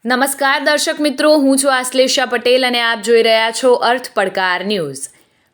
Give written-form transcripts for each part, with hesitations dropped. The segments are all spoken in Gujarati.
નમસ્કાર દર્શક મિત્રો, હું છું આશ્લેષા પટેલ અને આપ જોઈ રહ્યા છો અર્થ પડકાર ન્યૂઝ।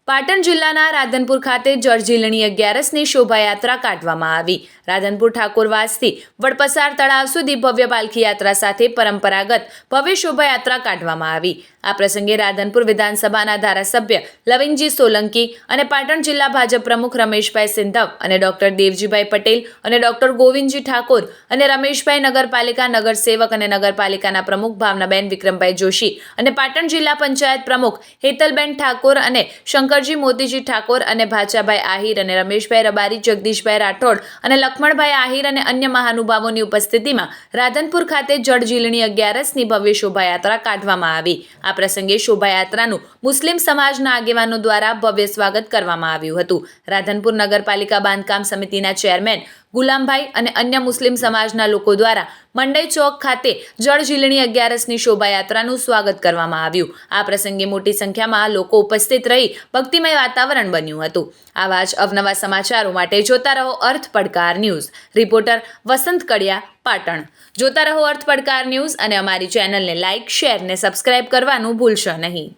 પાટણ જિલ્લાના રાધનપુર ખાતે જળઝીલણી 11ની શોભાયાત્રા કાઢવામાં આવી। રાધનપુર ઠાકોરવાસથી વડપસાર તળાવ સુધી ભવ્ય પાલખી યાત્રા સાથે પરંપરાગત ભવ્ય શોભાયાત્રા કાઢવામાં આવી। આ પ્રસંગે રાધનપુર વિધાનસભાના ધારાસભ્ય લવિંગજી સોલંકી અને પાટણ જિલ્લા ભાજપ પ્રમુખ રમેશભાઈ સિંધવ અને ડોક્ટર દેવજીભાઈ પટેલ અને ડોક્ટર ગોવિંદજી ઠાકોર અને રમેશભાઈ નગરપાલિકા નગરસેવક અને નગરપાલિકાના પ્રમુખ ભાવનાબેન વિક્રમભાઈ જોશી અને પાટણ જિલ્લા પંચાયત પ્રમુખ હેતલબેન ઠાકોર અને શંકરજી મોતીજી ઠાકોર અને ભાચાભાઈ આહિર અને રમેશભાઈ રબારી, જગદીશભાઈ રાઠોડ અને લક્ષ્મણભાઈ આહિર અને અન્ય મહાનુભાવોની ઉપસ્થિતિમાં રાધનપુર ખાતે જળઝીલણી 11ની ભવ્ય શોભાયાત્રા કાઢવામાં આવી। આ પ્રસંગે શોભાયાત્રાનું મુસ્લિમ સમાજના આગેવાનો દ્વારા ભવ્ય સ્વાગત કરવામાં આવ્યું હતું। રાધનપુર નગરપાલિકા બાંધકામ સમિતિના ચેરમેન ગુલામભાઈ અને અન્ય મુસ્લિમ સમાજના લોકો દ્વારા મંડઈ ચોક ખાતે જળઝીલણી 11ની શોભાયાત્રાનું સ્વાગત કરવામાં આવ્યું। આ પ્રસંગે મોટી સંખ્યામાં લોકો ઉપસ્થિત રહી ભક્તિમય વાતાવરણ બન્યું હતું। આવા જ અવનવા સમાચારો માટે જોતા રહો અર્થ પડકાર ન્યૂઝ। રિપોર્ટર વસંત કડિયા, પાટણ। જોતા રહો અર્થ પડકાર ન્યૂઝ અને અમારી ચેનલને લાઇક, શેર ને સબસ્ક્રાઇબ કરવાનું ભૂલશો નહીં।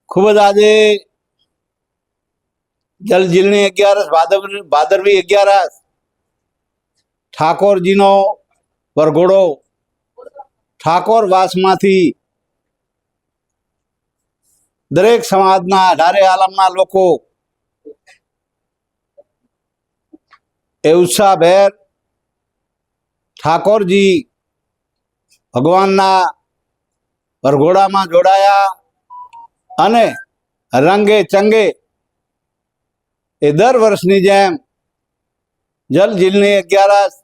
ખૂબ જ આજે જળઝીલણી 11 ભાદરવી 11 ઠાકોરજીનો વરઘોડો ઠાકોર વાસમાંથી દરેક સમાજના 18 આલમના લોકો એ ઉત્સાહભેર ઠાકોરજી ભગવાનના વરઘોડામાં જોડાયા અને રંગે ચંગે એ દર વર્ષની જેમ જળઝીલણી 11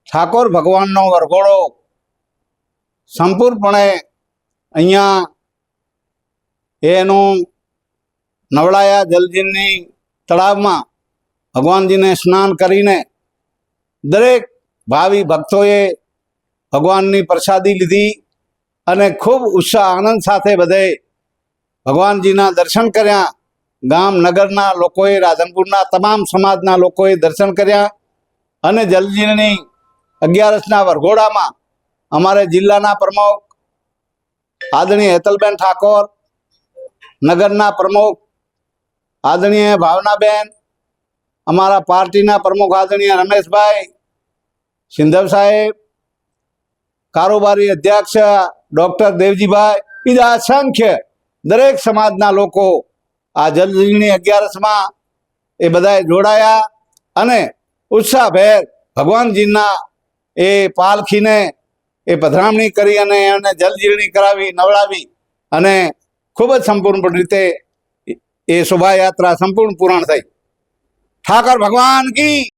ઠાકોર ભગવાનનો વરઘોડો સંપૂર્ણપણે અહીંયા એનું નવડાયા જળઝીલણી તળાવમાં ભગવાનજીને સ્નાન કરીને દરેક ભાવિ ભક્તોએ ભગવાનની પ્રસાદી લીધી અને ખૂબ ઉત્સાહ આનંદ સાથે બધે ભગવાનજીના દર્શન કર્યા। ગામ નગરના લોકોએ, રાધનપુરના તમામ સમાજના લોકોએ દર્શન કર્યા અને જળઝીલણી 11ના વરઘોડામાં અમારે જિલ્લાના પ્રમુખ આદરણીય હેતલબેન ઠાકોર, નગરના પ્રમુખ આદરણીય ભાવનાબેન, અમારા પાર્ટીના પ્રમુખ આદરણીય રમેશભાઈ સિંધવ સાહેબ, કારોબારી અધ્યક્ષ ડોક્ટર દેવજીભાઈ, બીજા અસંખ્ય દરેક સમાજના લોકો આ જળઝીલણી 11માં એ બધાએ જોડાયા અને ઉત્સાહભેર ભગવાનજીના એ પાલખીને એ પધરામણી કરી અને એને જળઝીલણી કરાવી, નવડાવી અને ખૂબ જ સંપૂર્ણ રીતે એ શોભાયાત્રા સંપૂર્ણ પૂર્ણ થઈ। ઠાકોર ભગવાન કી